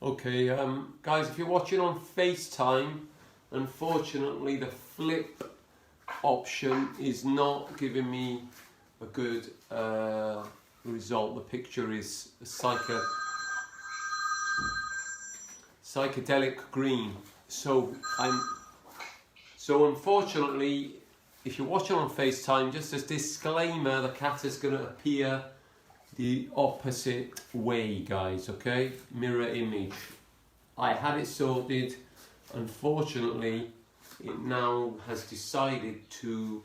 Okay, guys, if you're watching on FaceTime, unfortunately the flip option is not giving me a good result. The picture is a psychedelic green. So unfortunately, if you're watching on FaceTime, just as disclaimer, the cat is going to appear the opposite way, guys, okay? Mirror image. I had it sorted. Unfortunately, it now has decided to,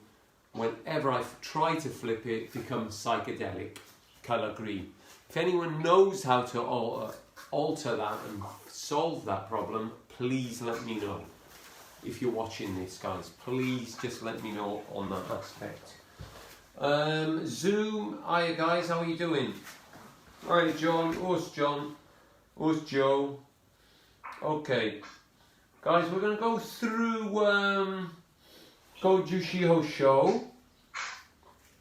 whenever I try to flip it, become psychedelic, colour green. If anyone knows how to alter that and solve that problem, please let me know. If you're watching this, guys, please just let me know on that aspect. Zoom, hiya guys, how are you doing? Alright, John, who's John? Who's Joe? Okay, guys, we're going to go through Gojushiho Sho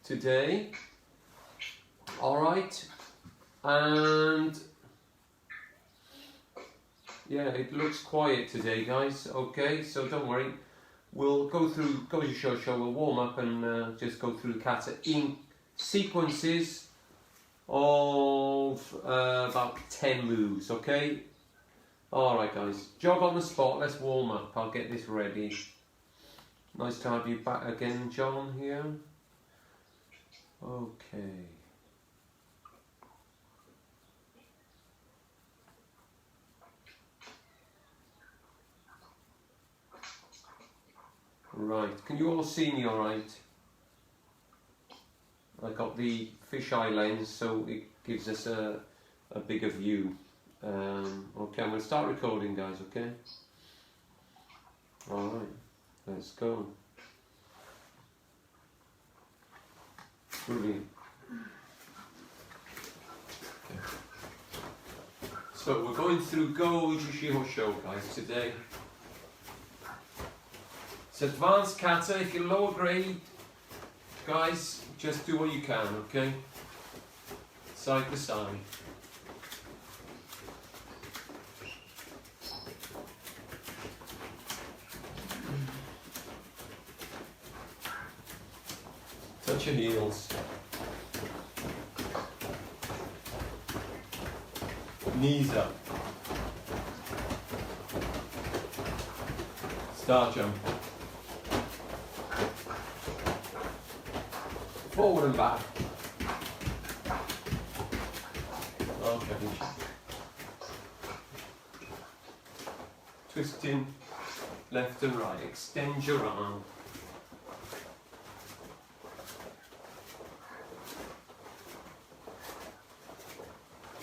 today. Alright, and yeah, it looks quiet today, guys. Okay, so don't worry. We'll go through Gojushiho Sho, we'll warm up and just go through the kata in sequences of about 10 moves, okay? Alright guys, jog on the spot, let's warm up, I'll get this ready. Nice to have you back again, John, here. Okay. Right, can you all see me alright? I got the fisheye lens, so it gives us a bigger view. Okay, I'm going to start recording, guys, okay? Alright, let's go. Brilliant. Okay. So we're going through Gojushiho Sho, guys, today. It's advanced kata. If you're lower grade, guys, just do what you can, okay? Side to side. Touch your heels. Knees up. Star jump. Forward and back. Okay. Twisting left and right. Extend your arm.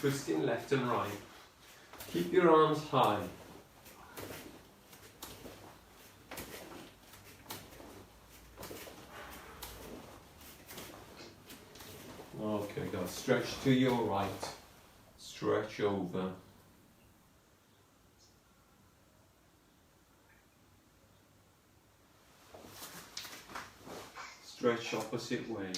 Twisting left and right. Keep your arms high. Okay, guys, stretch to your right, stretch over. Stretch opposite way.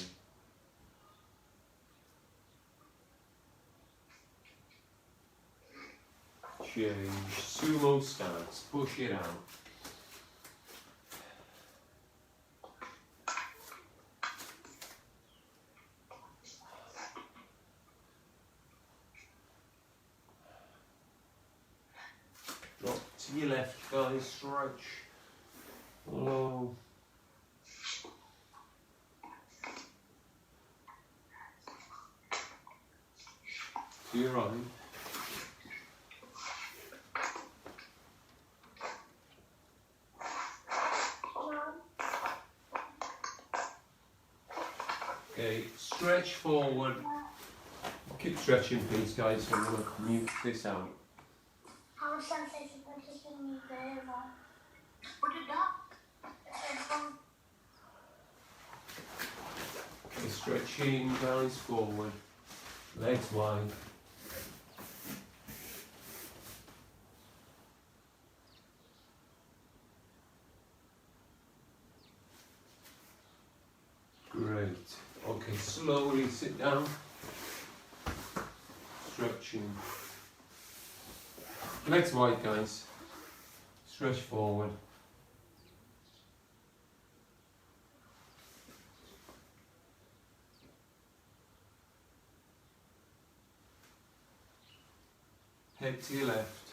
Change, sumo stance, push it out. Drop to your left, guys, stretch. Low. To your right. Okay, stretch forward. Keep stretching, please, guys. I'm going to mute this out. Okay, stretching, guys, forward. Legs wide. Great. Okay, slowly sit down. stretching. Legs wide, guys. Stretch forward. Head to your left.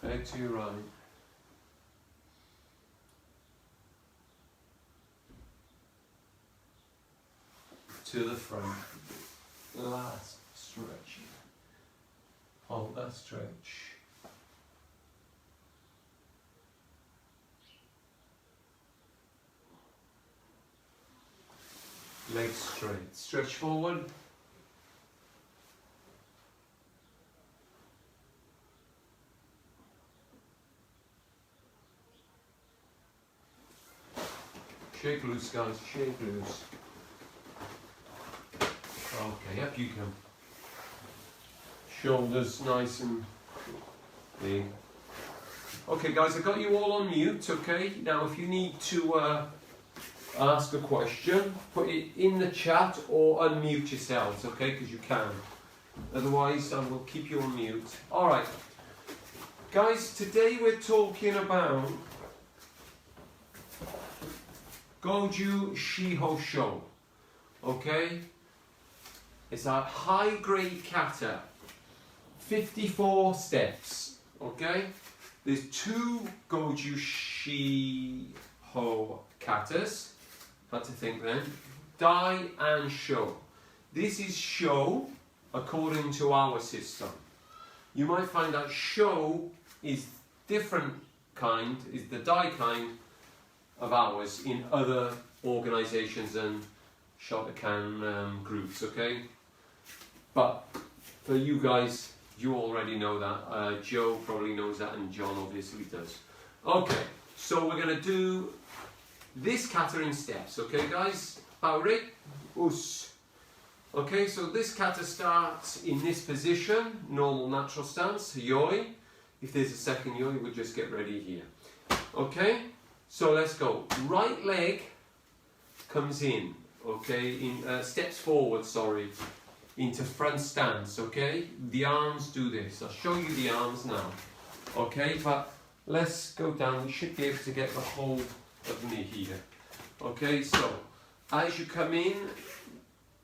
Head to your right. To the front. Last stretch. Hold that stretch. Legs straight. Stretch forward. Shake loose, guys. Shake loose. Okay, up you come. Shoulders nice and big. Okay, guys, I got you all on mute. Okay, now if you need to ask a question, put it in the chat or unmute yourselves, okay, because you can. Otherwise, I will keep you on mute. Alright, guys, today we're talking about Gojushiho Sho, okay? It's a high-grade kata, 54 steps, okay? There's 2 Gojushiho katas. Had to think then. Dai and Sho. This is Sho according to our system. You might find that Sho is different kind, is the Dai kind of ours in other organisations and Shotokan groups, okay? But for you guys, you already know that. Joe probably knows that and John obviously does. Okay, so we're going to do this kata in steps, okay guys? Baure, us. Okay, so this kata starts in this position, normal natural stance, yoi. If there's a second yoi, we'll just get ready here. Okay, so let's go. Right leg comes in, okay, in steps forward, sorry, into front stance, okay? The arms do this. I'll show you the arms now, okay? But let's go down. We should be able to get the whole of me here. Okay, so as you come in,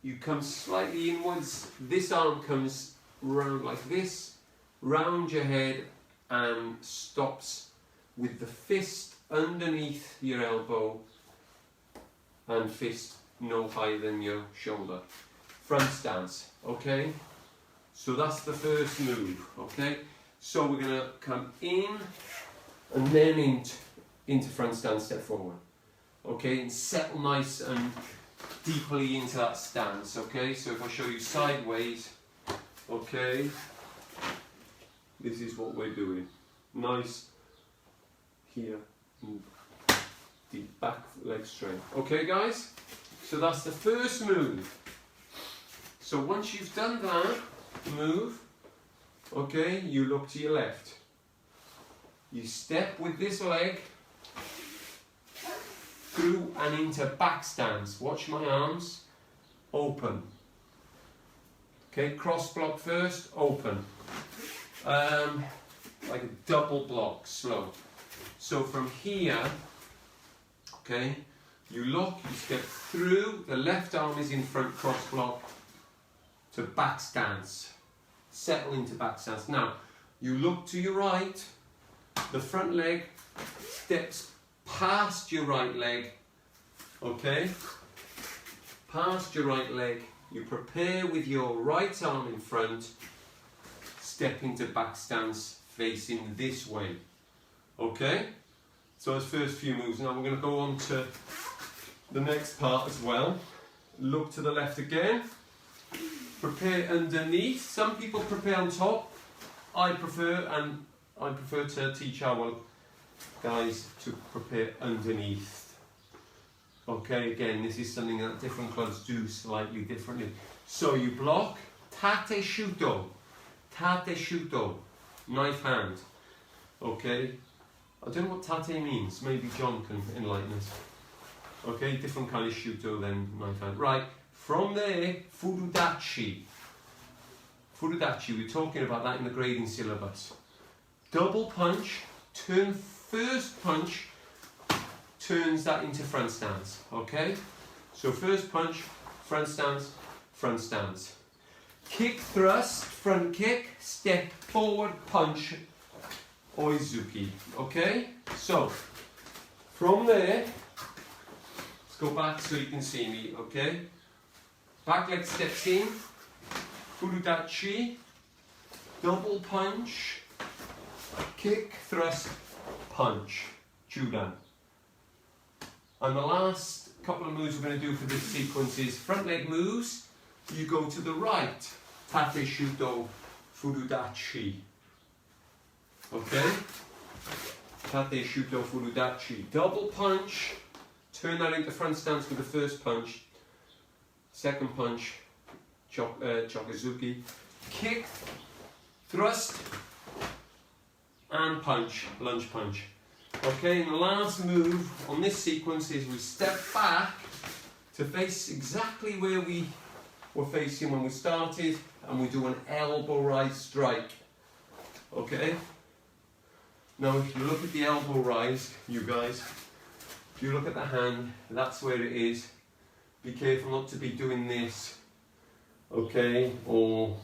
you come slightly inwards. This arm comes round like this, round your head and stops with the fist underneath your elbow and fist no higher than your shoulder. Front stance, okay? So that's the first move, okay? So we're gonna come in and then into front stance, step forward. Okay, and settle nice and deeply into that stance, okay? So if I show you sideways, okay, this is what we're doing. Nice here, deep back leg straight. Okay guys, so that's the first move. So once you've done that move, okay, you look to your left. You step with this leg through and into back stance. Watch my arms. Open. Okay, cross block first, open. Like a double block, slow. So from here, okay, you look, you step through, the left arm is in front cross block to back stance. Settle into back stance. Now, you look to your right, the front leg steps past your right leg, okay? Past your right leg, you prepare with your right arm in front, step into back stance facing this way, okay? So those first few moves. Now we're going to go on to the next part as well. Look to the left again, prepare underneath. Some people prepare on top. I prefer to teach our guys to prepare underneath. Okay, again, this is something that different clubs do slightly differently. So you block, tate shuto, knife hand. Okay, I don't know what tate means, maybe John can enlighten us. Okay, different kind of shuto than my kind. Right, from there, furudachi. Furudachi, we're talking about that in the grading syllabus. Double punch, turn first punch, turns that into front stance, okay? So first punch, front stance. Kick thrust, front kick, step forward, punch, oizuki, okay? So, from there, let's go back so you can see me, okay? Back leg steps in, furudachi, double punch, kick, thrust, punch, judan. And the last couple of moves we're going to do for this sequence is front leg moves. You go to the right, tate shuto, furudachi. Okay? Tate shuto, furudachi. Double punch, turn that into front stance with the first punch. Second punch, chokazuki. Kick, thrust, and punch, lunge punch. Okay, and the last move on this sequence is we step back to face exactly where we were facing when we started, and we do an elbow rise strike. Okay? Now if you look at the elbow rise, you guys, if you look at the hand, that's where it is. Be careful not to be doing this, okay, or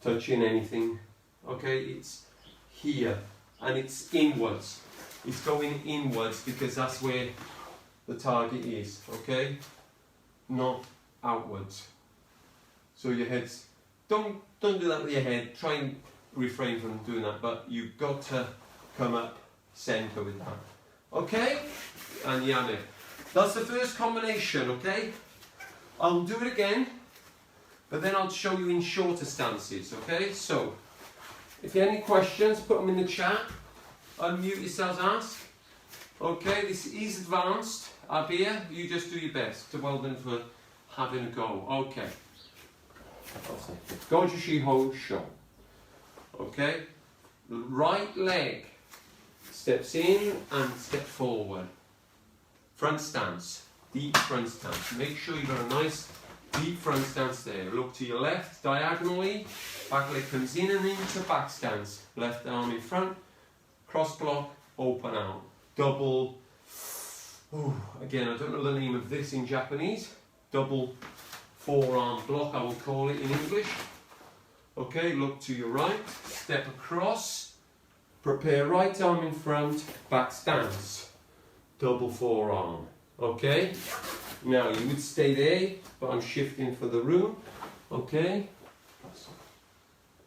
touching anything. Okay, it's here, and it's inwards. It's going inwards because that's where the target is, okay? Not outwards. So your head's, don't do that with your head. Try and refrain from doing that, but you've got to come up center with that. Okay? And yame. That's the first combination, okay? I'll do it again, but then I'll show you in shorter stances, okay? So, if you have any questions, put them in the chat. Unmute yourselves, ask. Okay, this is advanced. Abia, you just do your best. So well done for having a go. Okay. Gojushiho Sho. Okay. Right leg steps in and step forward. Front stance. Deep front stance. Make sure you've got a nice deep front stance there. Look to your left diagonally. Back leg comes in and into back stance. Left arm in front. Cross block, open out. Double, again I don't know the name of this in Japanese. Double forearm block, I will call it in English. Okay, look to your right, step across, prepare right arm in front, back stance. Double forearm, okay? Now you would stay there, but I'm shifting for the room, okay?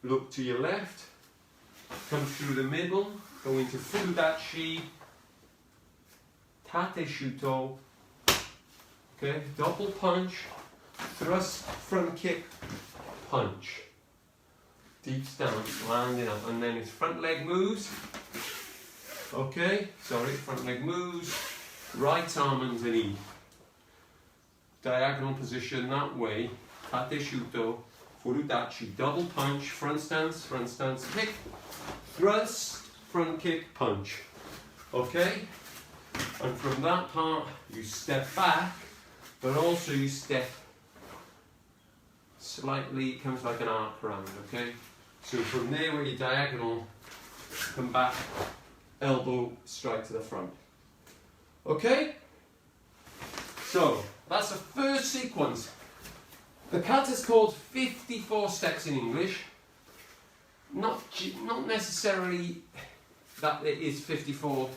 Look to your left, come through the middle, go into furudachi, tate shuto, okay, double punch, thrust, front kick, punch. Deep stance, landing up, and then it's front leg moves, okay, front leg moves, right arm underneath, diagonal position that way, tate shuto, furudachi, double punch, front stance, kick, thrust, front kick, punch. Okay? And from that part, you step back, but also you step slightly, it comes like an arc round, okay? So from there where you're diagonal, come back, elbow straight to the front. Okay? So, that's the first sequence. The kata is called 54 steps in English. Not necessarily that it is 54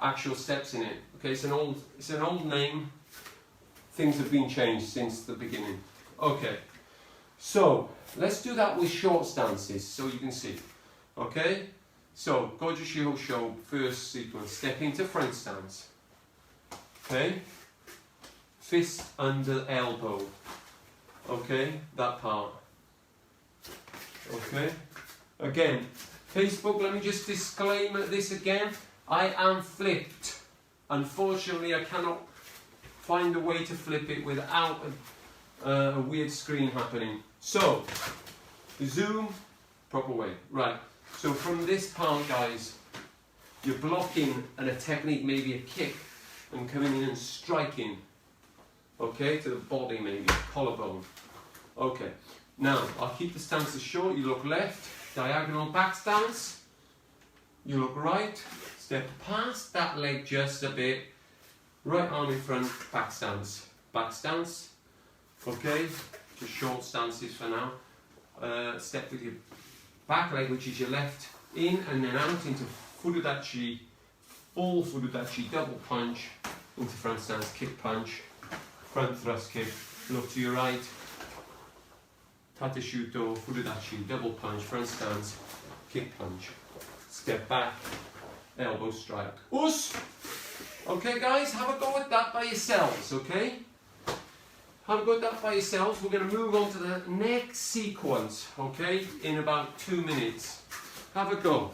actual steps in it. Okay, it's an old name. Things have been changed since the beginning. Okay, so let's do that with short stances so you can see. Okay, so Gojushiho Sho, first sequence, step into front stance. Okay, fist under elbow. Okay, that part. Okay, again. Facebook, let me just disclaim this again. I am flipped. Unfortunately, I cannot find a way to flip it without a weird screen happening. So, zoom, proper way. Right, so from this part, guys, you're blocking and a technique, maybe a kick, and coming in and striking, okay, to the body maybe, collarbone. Okay, now I'll keep the stances short. You look left, diagonal back stance. You look right, step past that leg just a bit, right arm in front, back stance, okay, just short stances for now. Step with your back leg, which is your left, in and then out into furudachi, full furudachi, double punch, into front stance, kick punch, front thrust kick, look to your right, tate shuto, furudachi, double punch, front stance, kick punch, step back, elbow strike. Us! Okay guys, have a go at that by yourselves, okay? Have a go at that by yourselves. We're going to move on to the next sequence, okay, in about 2 minutes. Have a go.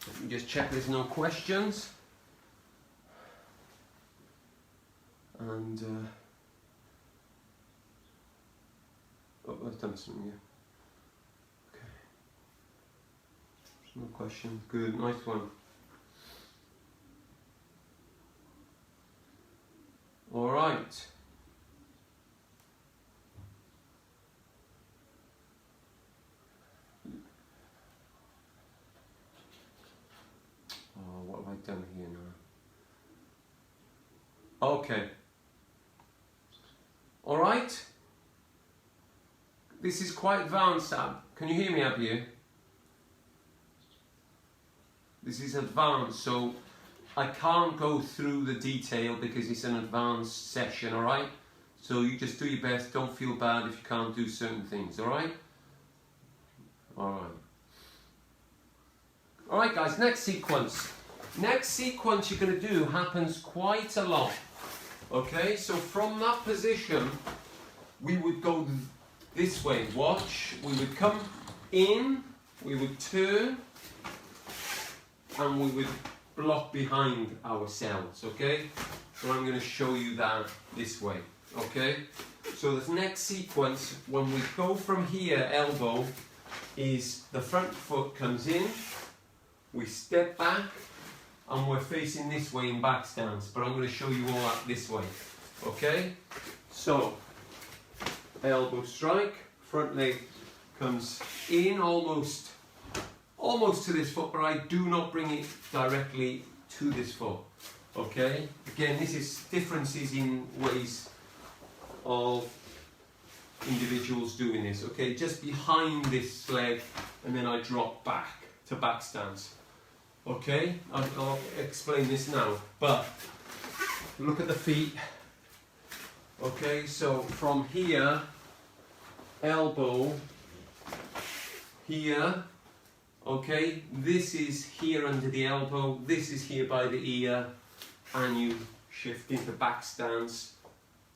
Let me just check there's no questions. And, oh, I've done something here. Okay. No questions. Good, nice one. All right. Oh, what have I done here now? Okay. All right. This is quite advanced, Ab. Can you hear me, Ab, here? This is advanced, so I can't go through the detail because it's an advanced session, all right? So you just do your best, don't feel bad if you can't do certain things, all right? All right. All right, guys, next sequence. Next sequence you're going to do happens quite a lot, okay? So from that position, we would go this way, watch. We would come in, we would turn, and we would block behind ourselves, okay? So I'm going to show you that this way, okay? So this next sequence, when we go from here, elbow, is the front foot comes in, we step back, and we're facing this way in back stance, but I'm going to show you all that this way, okay? So, elbow strike, front leg comes in almost to this foot, but I do not bring it directly to this foot, okay? Again, this is differences in ways of individuals doing this, okay? Just behind this leg, and then I drop back to back stance, okay? I'll explain this now, but look at the feet, okay? So from here, elbow, here, okay, this is here under the elbow, this is here by the ear, and you shift into back stance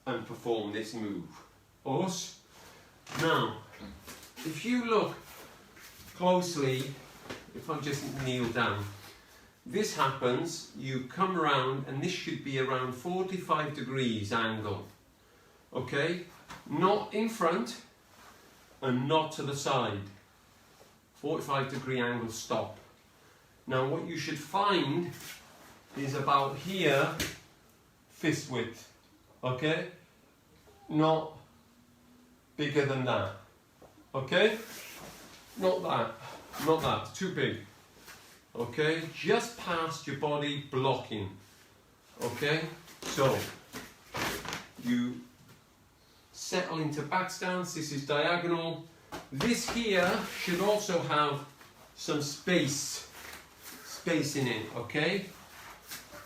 and perform this move. Us. Now, if you look closely, if I just kneel down, this happens, you come around, and this should be around 45 degrees angle, okay? Not in front, and not to the side. 45 degree angle stop. Now what you should find is about here, fist width, okay? Not bigger than that, okay? Not that, too big, okay? Just past your body blocking, okay? So, you settle into back stance, this is diagonal. This here should also have some space in it, okay?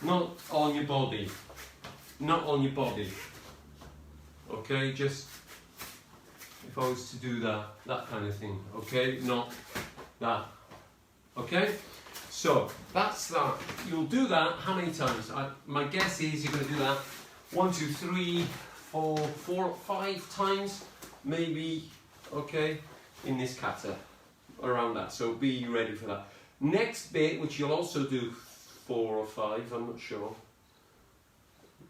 Not on your body, okay? Just if I was to do that kind of thing, okay? Not that, okay? So that's that. You'll do that how many times? My guess is you're going to do that 1, 2, 3, 4, 5 times, maybe. Okay, in this kata, around that, so be ready for that. Next bit, which you'll also do 4 or 5, I'm not sure,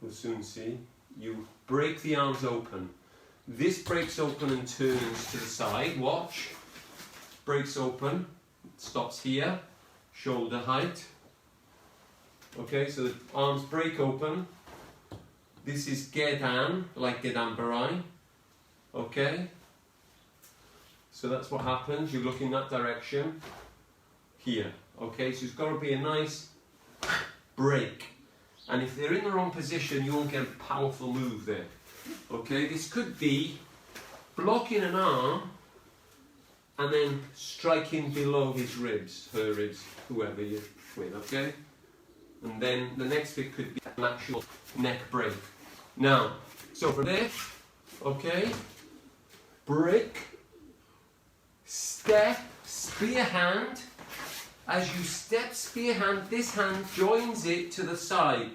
we'll soon see, you break the arms open. This breaks open and turns to the side, watch, breaks open, stops here, shoulder height, Okay, so the arms break open. This is gedan, like gedan barai. Okay? So that's what happens. You look in that direction. Here. Okay, so it's got to be a nice break. And if they're in the wrong position, you won't get a powerful move there. Okay, this could be blocking an arm and then striking below his ribs, her ribs, whoever you're with, okay? And then the next bit could be an actual neck break. Now, so from there, okay, break, step, spear hand. As you step spear hand, this hand joins it to the side.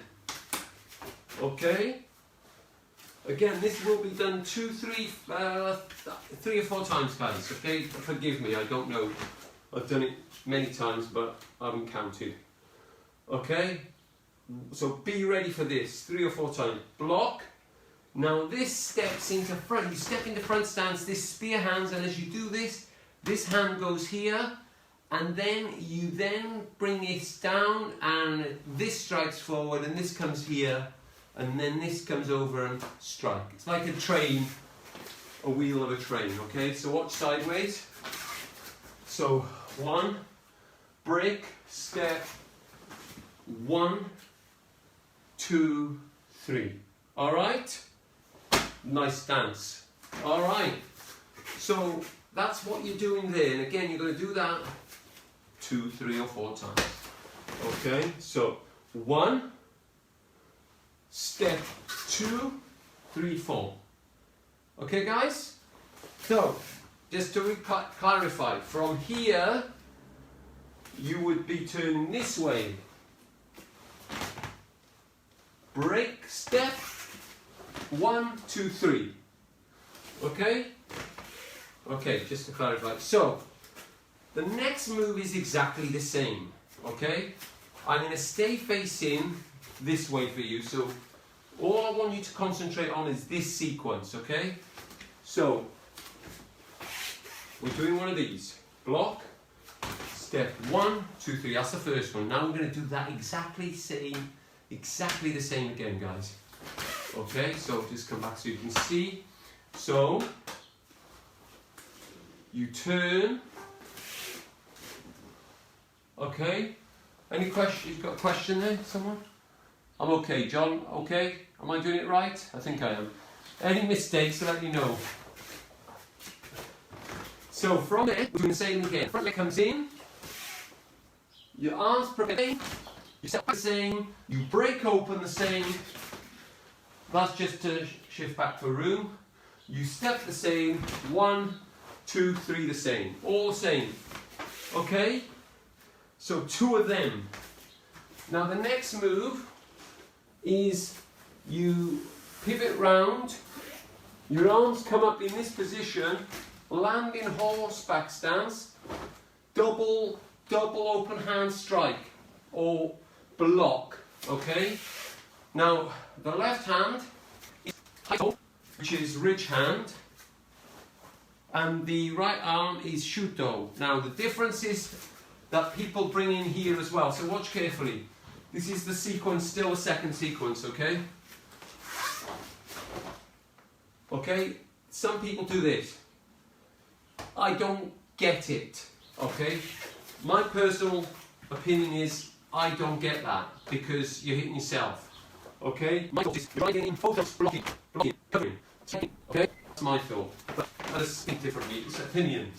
Okay? Again, this will be done 3 or 4 times, guys. Okay? Forgive me, I don't know. I've done it many times, but I haven't counted. Okay? So be ready for this 3 or 4 times. Block. Now this steps into front. You step into front stance, this spear hands, and as you do this, this hand goes here. And then you bring this down and this strikes forward and this comes here and then this comes over and strike. It's like a train, a wheel of a train, okay? So watch sideways. So 1, break, step, 1, 2, 3. All right? Nice stance. All right. So that's what you're doing there. And again, you're going to do that 2, 3 or 4 times. Okay, so 1, step 2, 3, 4. Okay, guys? So, just to clarify, from here, you would be turning this way. Break, step, 1, 2, 3. Okay? Okay, just to clarify. So, the next move is exactly the same, okay? I'm going to stay facing this way for you, so all I want you to concentrate on is this sequence, okay? So, we're doing one of these. Block, step 1, 2, 3, that's the first one. Now we're going to do that exactly the same again, guys. Okay, so just come back so you can see. So, you turn. Okay, any questions? You've got a question there, someone? I'm okay, John, okay? Am I doing it right? I think I am. Any mistakes, let me know. So from there, we're doing the same again. Front leg comes in, your arms prepare, you step the same, you break open the same. That's just to shift back for room. You step the same, 1, 2, 3 the same, all the same. Okay? So 2 of them. Now the next move is you pivot round, your arms come up in this position, land in horseback stance, double open hand strike or block, okay? Now the left hand is Taito, which is ridge hand, and the right arm is Shuto. Now the difference is that people bring in here as well, so watch carefully. This is the sequence, still a second sequence, okay? Okay, some people do this. I don't get it, okay? My personal opinion is I don't get that because you're hitting yourself, okay? My thought is riding in photos, blocking, covering, okay? That's my thought, but others think differently, it's opinions.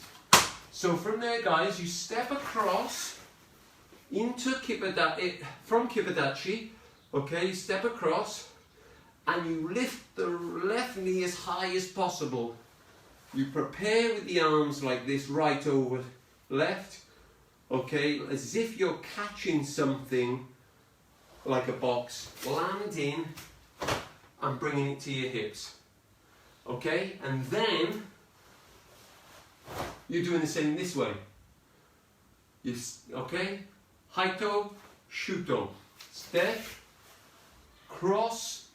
So from there, guys, you step across into Kipadachi, from Kipadachi, okay, you step across and you lift the left knee as high as possible. You prepare with the arms like this, right over left, okay, as if you're catching something like a box, landing and bringing it to your hips, okay, and then you're doing the same this way. Okay? Haito, Shuto. Step, cross.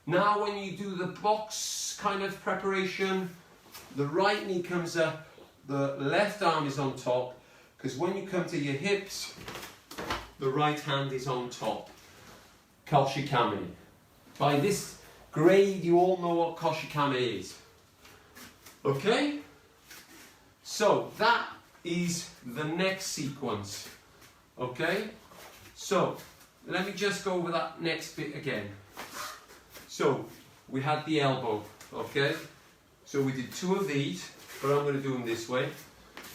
Now when you do the box kind of preparation, the right knee comes up, the left arm is on top, because when you come to your hips, the right hand is on top. Koshikame. By this grade, you all know what Koshikame is. Okay? So that is the next sequence. Okay? So let me just go over that next bit again. So we had the elbow. Okay? So we did 2 of these, but I'm going to do them this way.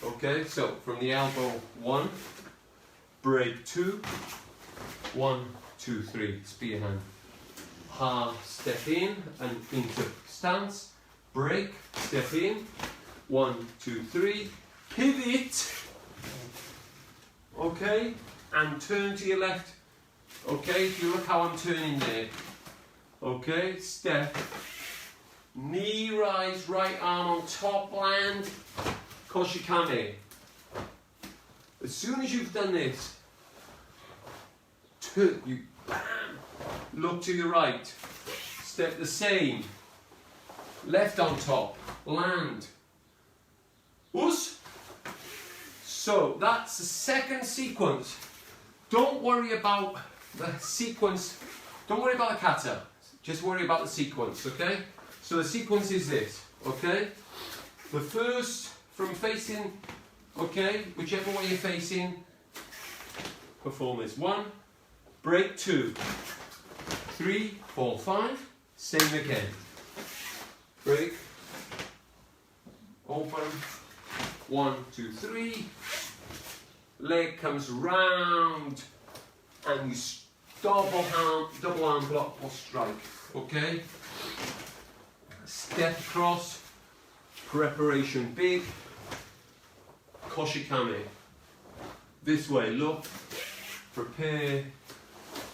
Okay? So from the elbow 1, break 2, 1, 2, 3, spear hand. Half step in and into stance, break, step in, 1, 2, 3, pivot, okay, and turn to your left, okay, if you look how I'm turning there, okay, step, knee rise, right arm on top, land, Koshikame. As soon as you've done this, turn, you bam, look to your right, step the same, left on top, land, us. So that's the second sequence. Don't worry about the sequence, don't worry about the kata, just worry about the sequence, okay? So the sequence is this, okay? The first, from facing, okay, whichever way you're facing, perform this. 1, break 2, 3, 4, 5, same again. Break, open, 1, 2, 3, leg comes round, and you double arm block or strike, okay? Step across, preparation big, Koshikame. This way, look, prepare,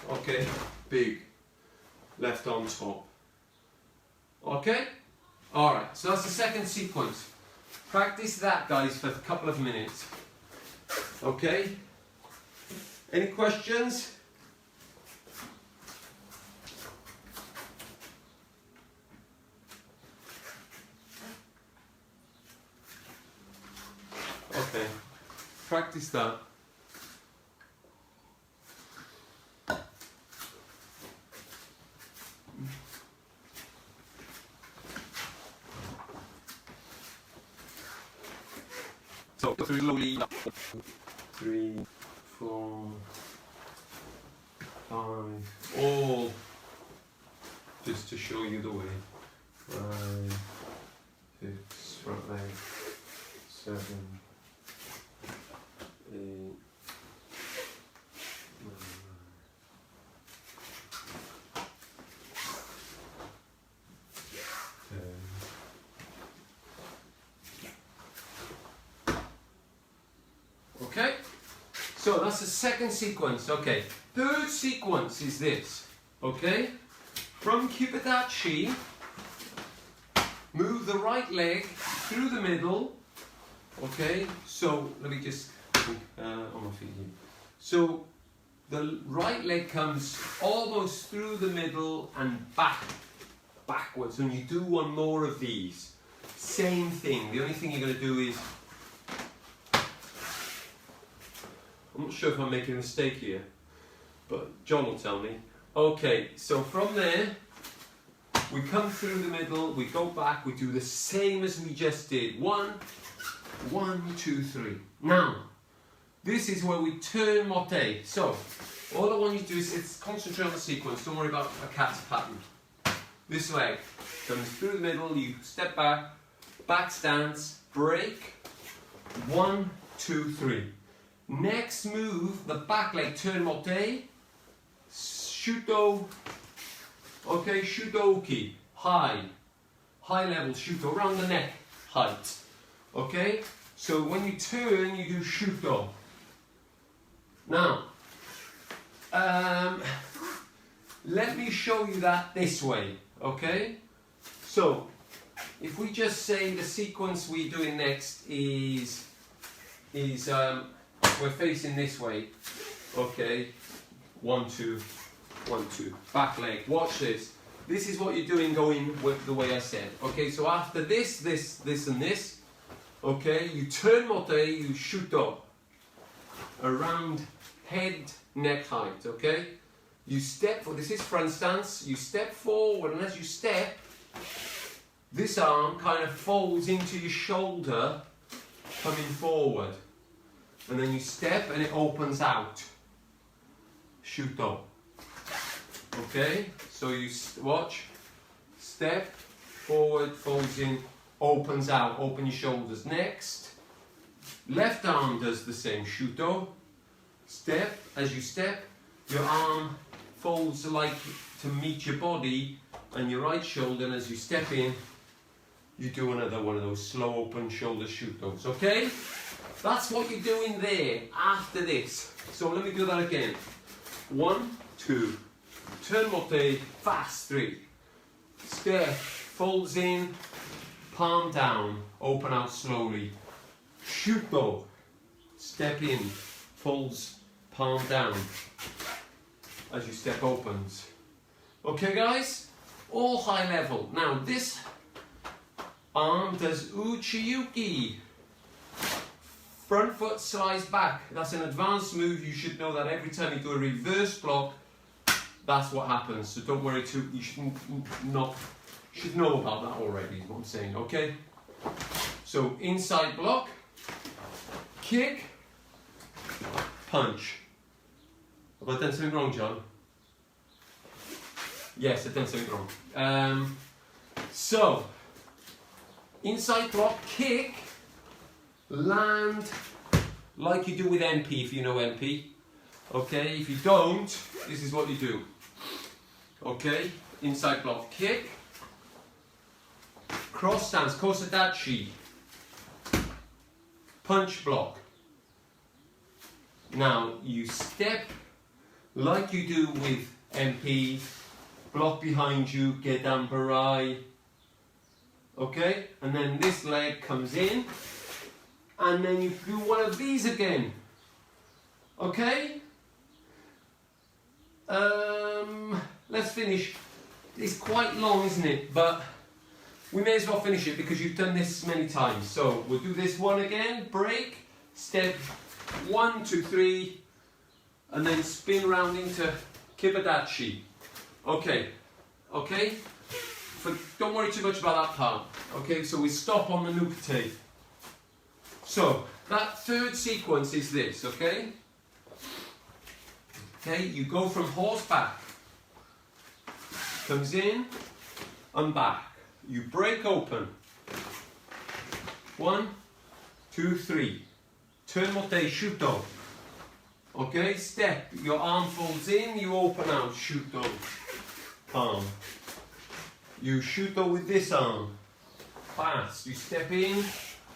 okay, big, left on top. Okay? Alright, so that's the second sequence. Practice that, guys, for a couple of minutes. Okay? Any questions? Okay, practice that. So go through slowly. 3, 4, 5, all just to show you the way. 5, 6, front leg, 7, 8, 9, 10. Okay, so that's the second sequence. Okay, third sequence is this. Okay, from Kibadachi, move the right leg through the middle. Okay, so let me just on my feet here. So the right leg comes almost through the middle and backwards, and you do one more of these. Same thing. The only thing you're going to do is, I'm not sure if I'm making a mistake here, but John will tell me. Okay, so from there, we come through the middle, we go back, we do the same as we just did. 1, 2, 3. Now, this is where we turn motte. So, all I want you to do is concentrate on the sequence, don't worry about a kata pattern. This leg comes through the middle, you step back stance, break, 1, 2, 3. Next move, the back leg, turn motte, shuto, okay, shudoki, high level shuto, around the neck height, okay? So when you turn, you do shuto. Now, let me show you that this way, okay? So, if we just say the sequence we're doing next is we're facing this way, okay? 1, 2, 1, 2, back leg, watch this. This is what you're doing going with the way I said, okay? So after this and this, okay, you turn motte, you shoot up around head, neck height, okay? You step, this is front stance, you step forward, and as you step, this arm kind of folds into your shoulder, coming forward. And then you step and it opens out. Shuto. Okay, so you watch, step, forward, folds in, opens out, open your shoulders. Next, left arm does the same, Shuto. Step, as you step, your arm folds like to meet your body and your right shoulder, and as you step in, you do another one of those slow open shoulder Shutos, okay? That's what you're doing there after this. So let me do that again. 1, 2, turn motte, fast, 3. Step, folds in, palm down, open out slowly. Shuto, step in, folds, palm down, as your step opens. Okay guys, all high level. Now this arm does uchiyuki. Front foot slides back. That's an advanced move. You should know that every time you do a reverse block, that's what happens. So don't worry too, you should know about that already, is what I'm saying, okay? So inside block, kick, punch. Have I done something wrong, John? Yes, I've done something wrong. So, inside block, kick, land, like you do with MP, if you know MP. Okay, if you don't, this is what you do. Okay, inside block, kick, cross stance, kosadachi, punch block. Now, you step like you do with MP, block behind you, gedan barai. Okay, and then this leg comes in, and then you do one of these again. Okay? Let's finish. It's quite long, isn't it? But we may as well finish it because you've done this many times. So we'll do this one again. Break, step 1, 2, 3, and then spin round into kibadachi. Okay, okay? Don't worry too much about that part. Okay, so we stop on the nukate. So that third sequence is this, okay? Okay, you go from horseback, comes in and back. You break open. 1, 2, 3. Turn motte, shuto. Okay, step. Your arm folds in, you open out, shuto. Palm. You shuto with this arm. Fast. You step in,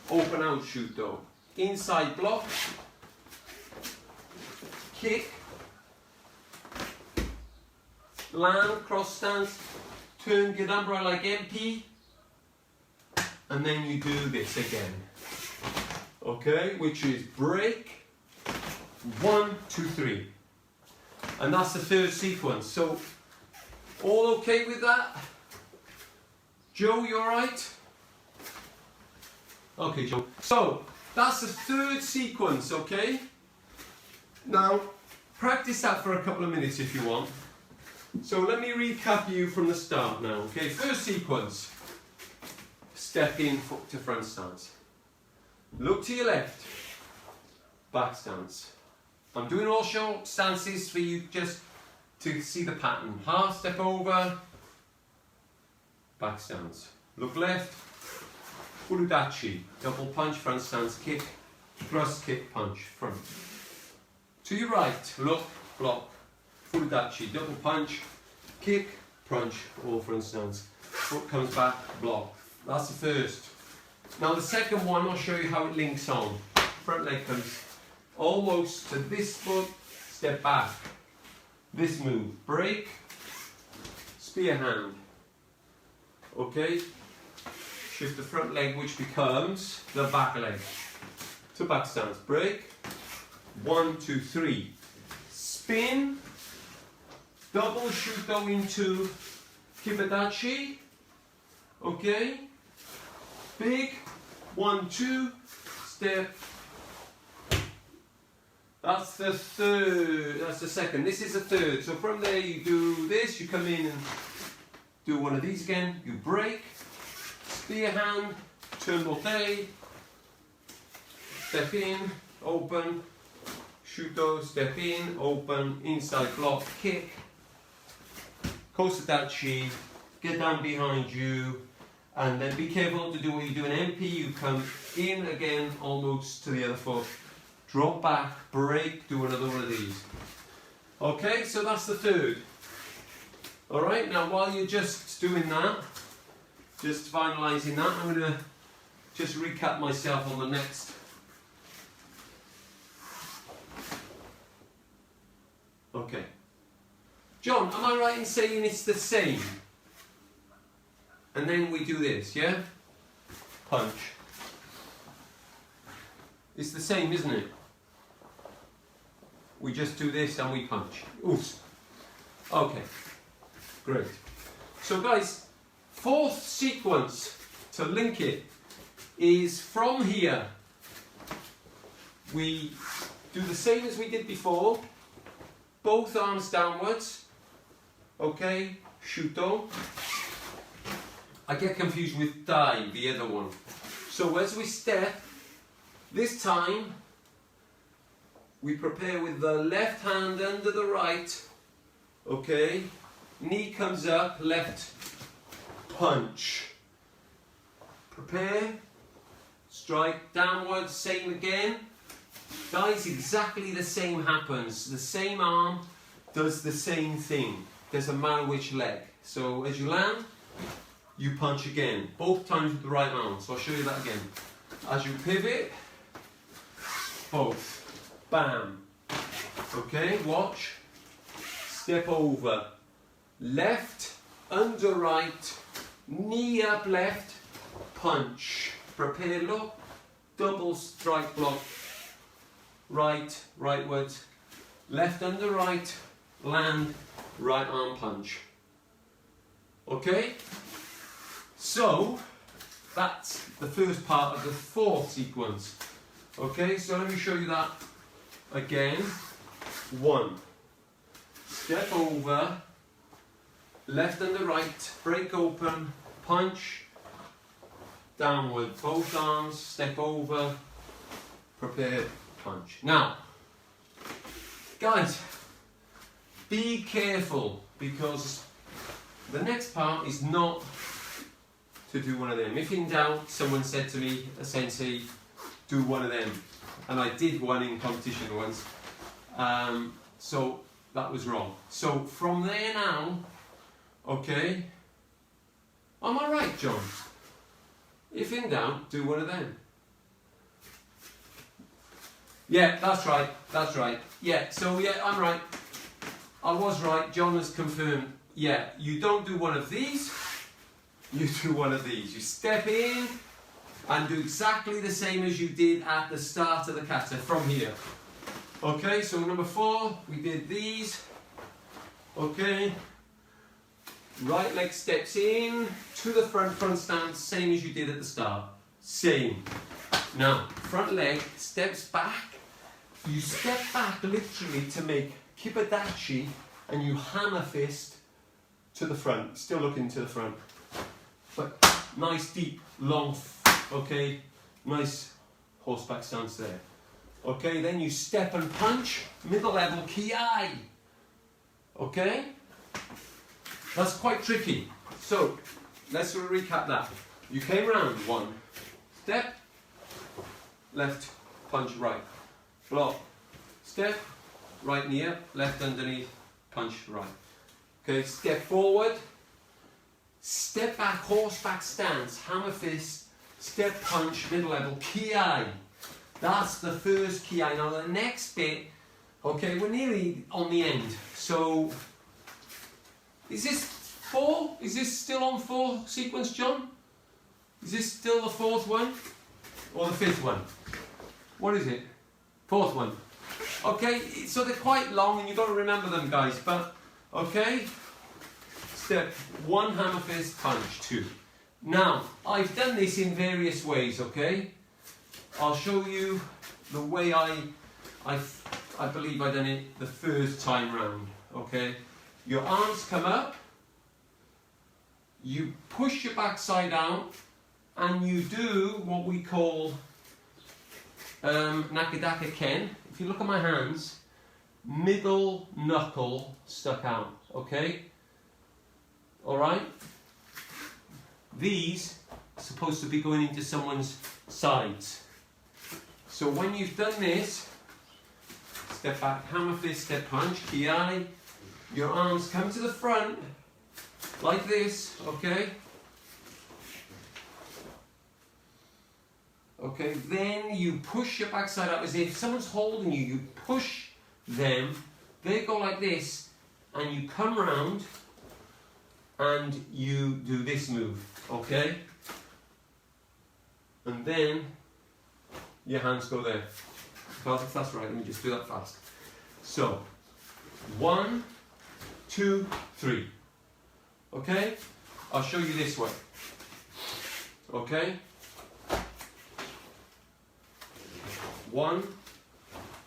open out, shuto. Inside block. Kick. Land, cross stance. Turn gedambra like MP. And then you do this again. Okay, which is break. 1, 2, 3. And that's the third sequence. So, all okay with that? Joe, you alright? Okay, Joe. So, that's the third sequence, okay? Now, practice that for a couple of minutes if you want. So, let me recap you from the start now, okay? First sequence. Step in to front stance. Look to your left. Back stance. I'm doing all short stances for you just to see the pattern. Half step over. Back stance. Look left. Furudachi. Double punch, front stance, kick. Thrust, kick, punch, front. To your right. Look, block. Furudachi. Double punch, kick, punch, all front stance. Foot comes back, block. That's the first. Now the second one, I'll show you how it links on. Front leg comes almost to this foot, step back. This move, break, spear hand. Okay, shift the front leg, which becomes the back leg. To back stance, break. 1, 2, 3. Spin, double shuto into kibadachi. Okay, big, 1, 2, step. That's the third, that's the second. This is the third. So from there you do this, you come in and do one of these again. You break, spear hand, turn botte, step in, open, shuto, step in, open, inside block, kick, Kosadachi, get down behind you, and then be careful to do what you do in MP. You come in again, almost to the other foot, drop back, break, do another one of these. Okay, so that's the third. Alright, now while you're just doing that, just finalising that, I'm going to just recap myself on the next. Okay. John, am I right in saying it's the same? And then we do this, yeah? Punch. It's the same, isn't it? We just do this and we punch. Oops. Okay. Great. So guys, fourth sequence to link it is from here. We do the same as we did before. Both arms downwards. Okay. Shuto. I get confused with dai, the other one. So as we step, this time we prepare with the left hand under the right. Okay. Knee comes up, left punch. Prepare, strike, downwards, same again. Guys, exactly the same happens. The same arm does the same thing. Doesn't matter which leg. So as you land, you punch again. Both times with the right arm. So I'll show you that again. As you pivot, both. Bam. Okay, watch. Step over. Left, under right, knee up left, punch. Prepare, look, double strike block. Right, rightwards, left under right, land, right arm punch. Okay? So, that's the first part of the fourth sequence. Okay, so let me show you that again. 1. Step over. Left and the right, break open, punch, downward, both arms, step over, prepare, punch. Now, guys, be careful because the next part is not to do one of them. If in doubt, someone said to me, a sensei, do one of them. And I did one in competition once, so that was wrong. So from there now, okay, am I right, John? If in doubt, do one of them. Yeah, that's right, that's right. Yeah, so yeah, I'm right. I was right, John has confirmed. Yeah, you don't do one of these, you do one of these. You step in and do exactly the same as you did at the start of the kata from here. Okay, so number 4, we did these. Okay. Right leg steps in to the front stance, same as you did at the start. Same. Now, front leg steps back. You step back literally to make kibadachi and you hammer fist to the front. Still looking to the front. But nice, deep, long, okay, nice horseback stance there. Okay, then you step and punch, middle level ki-ai. Okay? That's quite tricky. So, let's recap that. You came round, 1, step, left, punch, right, block, step, right knee up, left underneath, punch, right. Okay, step forward, step back, horseback stance, hammer fist, step punch, middle level, ki-ai. That's the first ki-ai. Now the next bit, okay, we're nearly on the end. So, is this 4? Is this still on 4 sequence, John? Is this still the 4th one? Or the 5th one? What is it? 4th one. Okay, so they're quite long and you've got to remember them, guys. But, okay. Step 1, hammer fist, punch, 2. Now, I've done this in various ways, okay? I'll show you the way I I believe I done it the first time round, okay? Your arms come up, you push your backside out, and you do what we call Nakadaka Ken. If you look at my hands, middle knuckle stuck out, okay? Alright? These are supposed to be going into someone's sides. So when you've done this, step back, hammer fist, step punch, kiai, your arms come to the front, like this, okay? Okay, then you push your backside out as if someone's holding you. You push them, they go like this, and you come round and you do this move, okay? And then your hands go there. If that's right, let me just do that fast. So, 1, 2, 3. Okay? I'll show you this way. Okay? 1,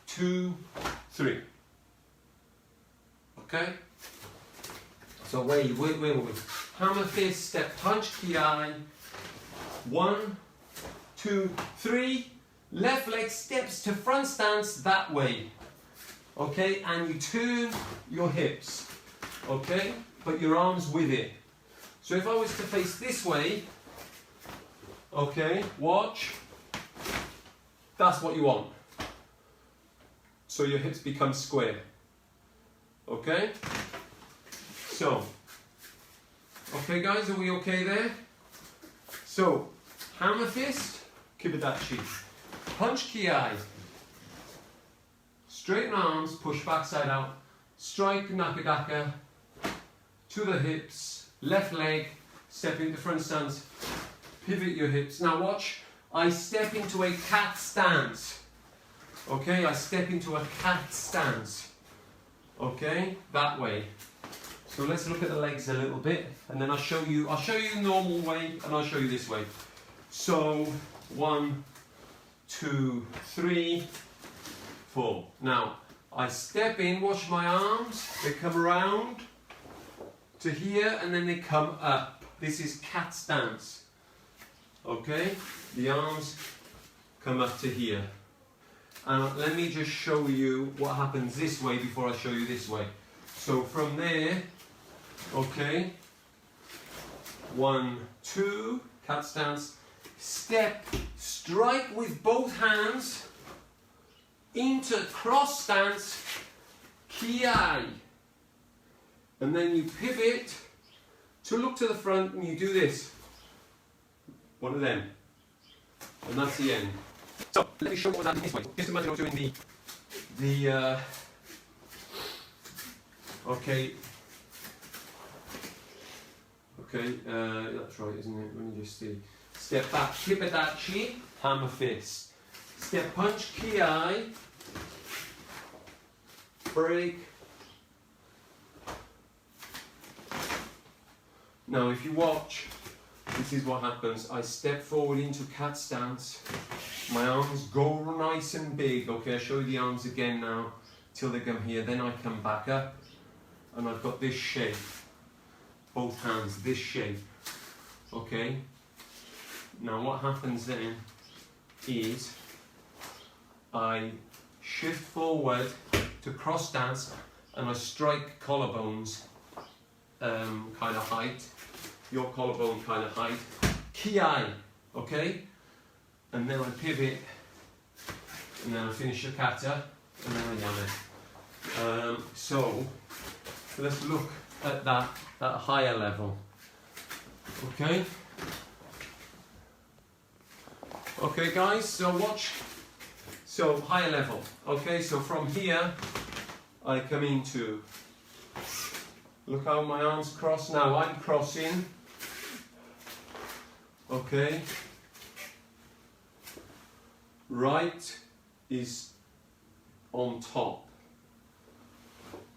2, 3. Okay? So wait. Hammer fist, step punch, kiai. 1, 2, 3. Left leg steps to front stance that way. Okay? And you turn your hips. Okay? But your arms with it. So if I was to face this way, okay, watch. That's what you want. So your hips become square. Okay? So, okay guys, are we okay there? So, hammer fist, kibadachi. Punch kiai. Straighten arms, push backside out. Strike nakadaka. To the hips. Left leg, step into front stance. Pivot your hips. Now watch. I step into a cat stance. Okay, I step into a cat stance. Okay, that way. So let's look at the legs a little bit, and then I'll show you the normal way, and I'll show you this way. So 1, 2, 3, 4. Now I step in, watch my arms, they come around to here and then they come up. This is cat stance. Okay, the arms come up to here. And let me just show you what happens this way before I show you this way. So from there, okay, 1, 2, cat stance, step, strike with both hands into cross stance, kiai. And then you pivot to look to the front and you do this. One of them. And that's the end. So, let me show you what that is this way. Just imagine I'm doing okay. Okay, that's right, isn't it? Let me just see. Step back, kibadachi, hammer fist. Step punch, kiai. Break. Now, if you watch, this is what happens. I step forward into cat stance. My arms go nice and big. Okay, I'll show you the arms again now till they come here. Then I come back up and I've got this shape. Both hands, this shape. Okay. Now what happens then is I shift forward to cross stance and I strike collarbones kind of height. Your collarbone kind of height. Kiai, okay? And then I pivot, and then I finish the kata, and then I yame. So let's look at that at a higher level. Okay? Okay guys, so watch. So higher level. Okay, so from here I come into, look how my arms cross. Now I'm crossing. Okay. Right is on top.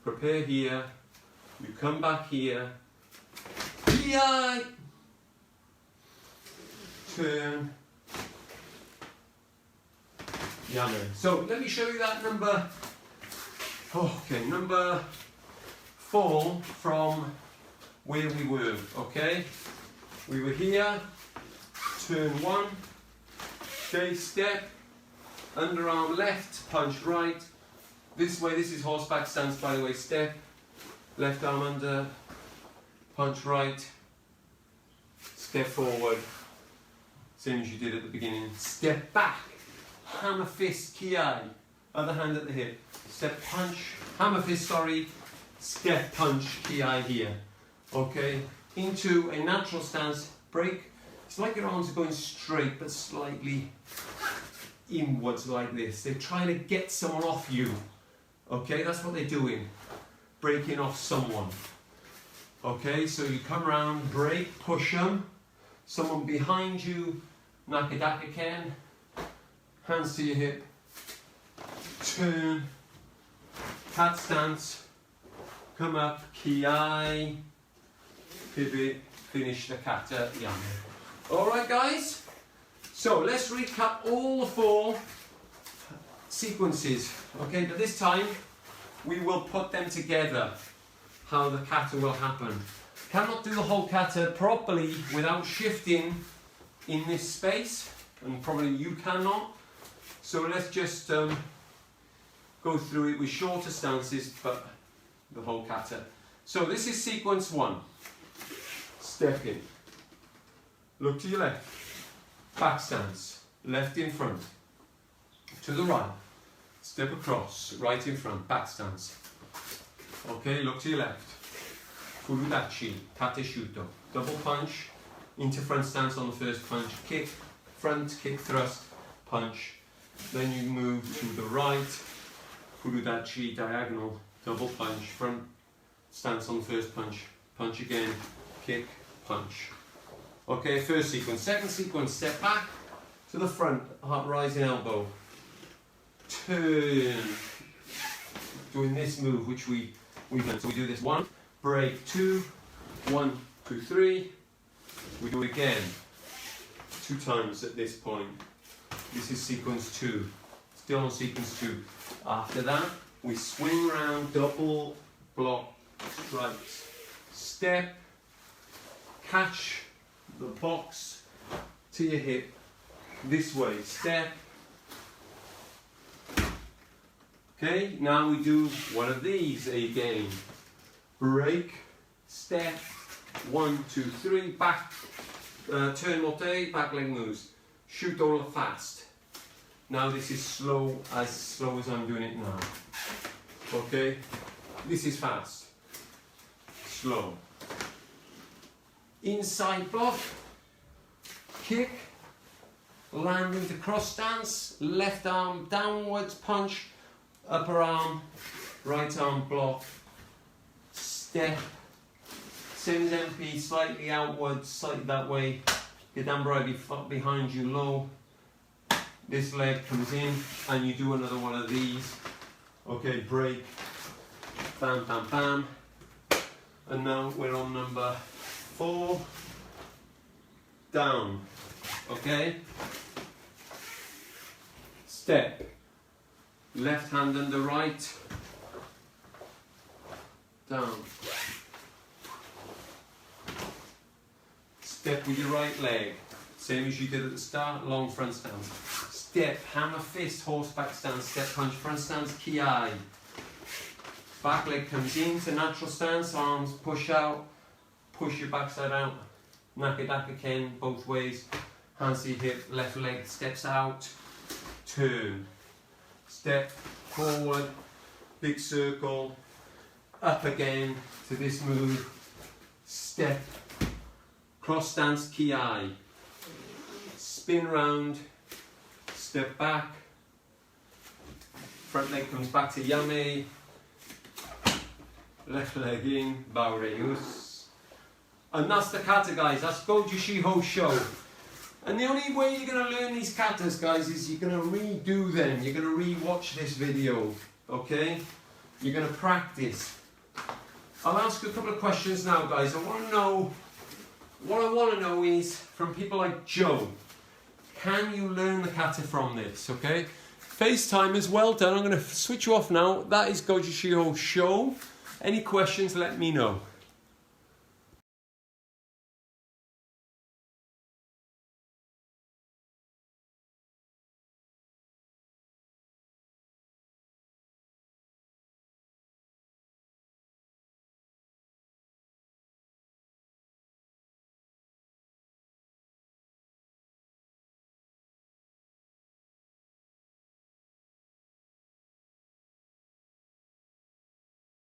Prepare here. You come back here. Turn. Yame. So let me show you that number Okay, number 4 from where we were, okay? We were here, turn 1, okay, step, underarm left, punch right. This way, this is horseback stance, by the way, step, left arm under, punch right, step forward, same as you did at the beginning. Step back, hammer fist, ki, other hand at the hip. Step punch, hammer fist, sorry, step punch, ki here. Okay, into a natural stance, break. It's like your arms are going straight but slightly inwards like this. They're trying to get someone off you. Okay, that's what they're doing. Breaking off someone. Okay, so you come around, break, push them. Someone behind you, nakadaka ken. Hands to your hip. Turn. Cat stance. Come up, ki, pivot, finish the kata yame. Alright guys, so let's recap all the 4 sequences, okay, but this time we will put them together, how the kata will happen. Cannot do the whole kata properly without shifting in this space, and probably you cannot, so let's just go through it with shorter stances, but the whole kata. So this is sequence 1. Step in. Look to your left. Back stance. Left in front. To the right. Step across. Right in front. Back stance. Okay, look to your left. Furudachi. Tate shuto. Double punch. Into front stance on the first punch. Kick. Front. Kick thrust. Punch. Then you move to the right. Furudachi. Diagonal. Double punch. Front stance on the first punch. Punch again. Kick. Punch. Okay, first sequence. Second sequence, step back to the front, heart rising elbow. Turn. Doing this move, which we've done. So we do this 1, break, 2, 1, 2, 3. We do it again 2 times at this point. This is sequence 2. Still on sequence 2. After that, we swing round, double block strikes. Step. Catch the box to your hip this way, step. Okay, now we do one of these again. Break, step, 1, 2, 3, back, turn motte, back leg moves. Shoot all fast. Now this is slow as I'm doing it now. Okay, this is fast, slow. Inside block, kick, land into cross stance, left arm downwards, punch, upper arm, right arm block, step, same as MP, slightly outwards, slightly that way, your dambride behind you low, this leg comes in, and you do another one of these, okay, break, bam, bam, bam, and now we're on number 4, down, okay, step, left hand under right, down, step with your right leg, same as you did at the start, long front stance, step, hammer fist, horseback stance, step punch, front stance, ki, back leg comes into natural stance, arms push out, push your backside out, nakadaka ken, both ways, hands to your hip, left leg steps out, turn, step forward, big circle, up again to this move, step, cross stance ki, spin round, step back, front leg comes back to yame, left leg in, Baureus. And that's the kata, guys. That's Gojushiho Sho. And the only way you're going to learn these katas, guys, is you're going to redo them. You're going to re-watch this video, okay? You're going to practice. I'll ask you a couple of questions now, guys. What I want to know is, from people like Joe, can you learn the kata from this, okay? FaceTime is well done. I'm going to switch you off now. That is Gojushiho Sho. Any questions, let me know.